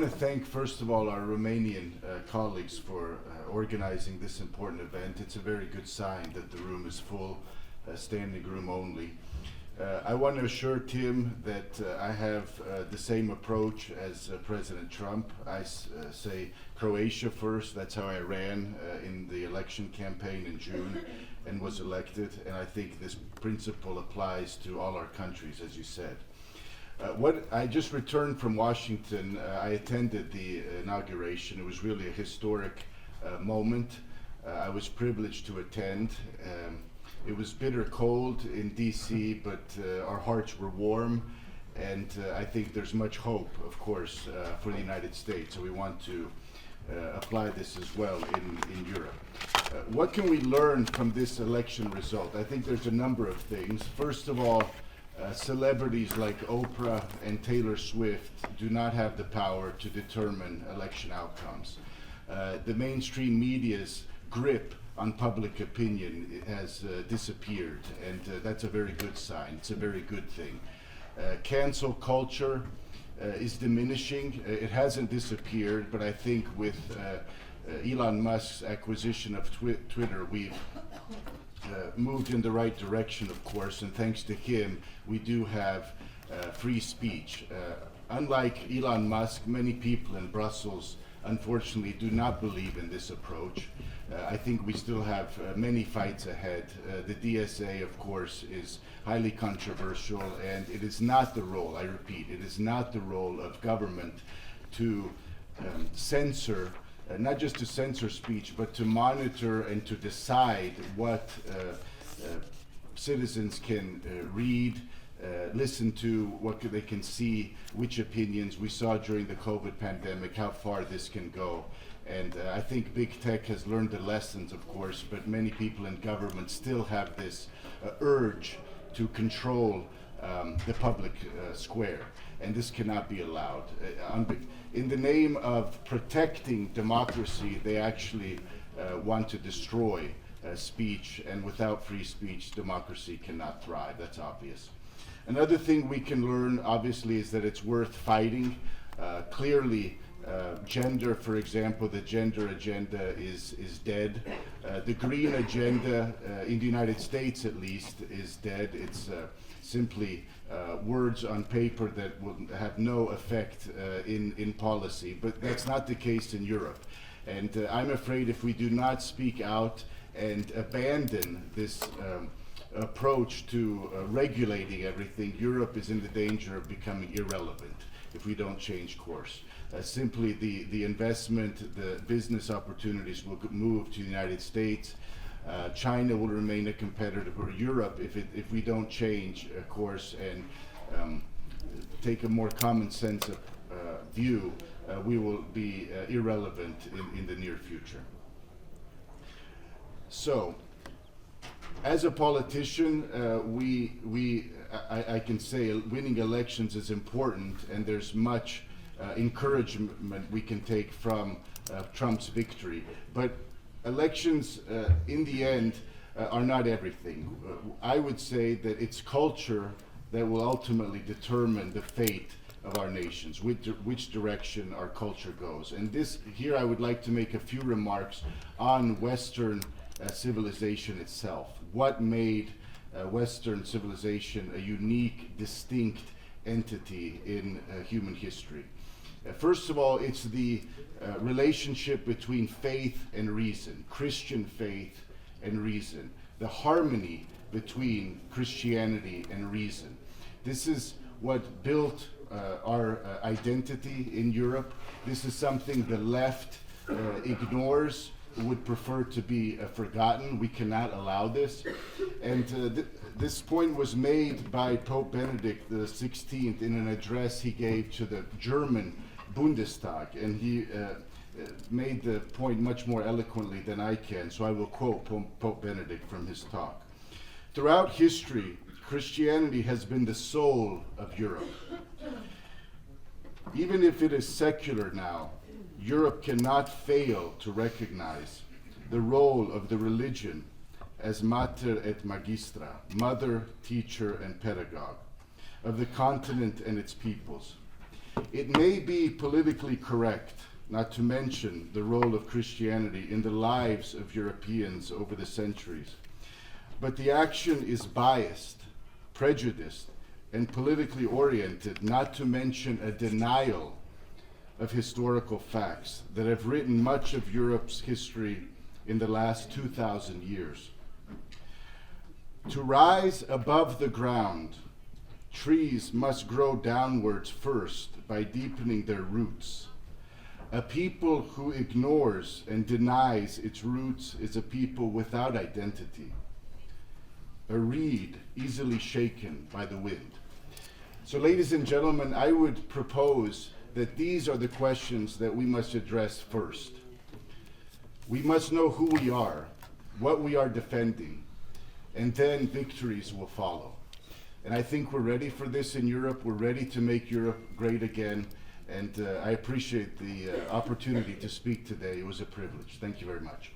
to thank, first of all, our Romanian colleagues for organizing this important event. It's a very good sign that the room is full, standing room only. I want to assure Tim that I have the same approach as President Trump. I say Croatia first. That's how I ran in the election campaign in June and was elected. And I think this principle applies to all our countries, as you said. I just returned from Washington. I attended the inauguration. It was really a historic moment. I was privileged to attend. It was bitter cold in DC, but our hearts were warm, and I think there's much hope, of course, for the United States. So we want to apply this as well in Europe. What can we learn from this election result? I think there's a number of things. First of all, celebrities like Oprah and Taylor Swift do not have the power to determine election outcomes. The mainstream media's grip on public opinion has disappeared, and that's a very good sign. It's a very good thing. Cancel culture is diminishing. It hasn't disappeared, but I think with Elon Musk's acquisition of Twitter, we've moved in the right direction, of course, and thanks to him, we do have free speech. Unlike Elon Musk, many people in Brussels unfortunately do not believe in this approach. I think we still have many fights ahead. The DSA, of course, is highly controversial, and it is not the role, I repeat, it is not the role of government to censor, not just to censor speech, but to monitor and to decide what citizens can read, listen to, what they can see, which opinions. We saw during the COVID pandemic how far this can go. And I think big tech has learned the lessons, of course, but many people in government still have this urge to control the public square. And this cannot be allowed. In the name of protecting democracy, they actually want to destroy speech, and without free speech, democracy cannot thrive. That's obvious. Another thing we can learn, obviously, is that it's worth fighting. Clearly, gender, for example, the gender agenda is dead. The green agenda, in the United States at least, is dead. It's simply words on paper that will have no effect in policy, but that's not the case in Europe. And I'm afraid if we do not speak out and abandon this approach to regulating everything, Europe is in the danger of becoming irrelevant if we don't change course. Simply the investment, the business opportunities will move to the United States. China will remain a competitor for Europe if we don't change course and take a more common sense view. We will be irrelevant in the near future. So, as a politician, I can say winning elections is important, and there's much encouragement we can take from Trump's victory. But elections, in the end, are not everything. I would say that it's culture that will ultimately determine the fate of our nations, which direction our culture goes. And here I would like to make a few remarks on Western civilization itself. What made Western civilization a unique, distinct entity in human history? First of all, it's the relationship between faith and reason, Christian faith and reason, the harmony between Christianity and reason. This is what built our identity in Europe. This is something the left ignores, would prefer to be forgotten. We cannot allow this. And this point was made by Pope Benedict XVI in an address he gave to the German Bundestag, and he made the point much more eloquently than I can, so I will quote Pope Benedict from his talk. Throughout history, Christianity has been the soul of Europe. Even if it is secular now, Europe cannot fail to recognize the role of the religion as mater et magistra, mother, teacher, and pedagogue, of the continent and its peoples. It may be politically correct not to mention the role of Christianity in the lives of Europeans over the centuries, but the action is biased, prejudiced, and politically oriented, not to mention a denial of historical facts that have written much of Europe's history in the last 2,000 years. To rise above the ground, trees must grow downwards first by deepening their roots. A people who ignores and denies its roots is a people without identity, a reed easily shaken by the wind. So, ladies and gentlemen, I would propose that these are the questions that we must address first. We must know who we are, what we are defending, and then victories will follow. And I think we're ready for this in Europe. We're ready to make Europe great again. And I appreciate the opportunity to speak today. It was a privilege. Thank you very much.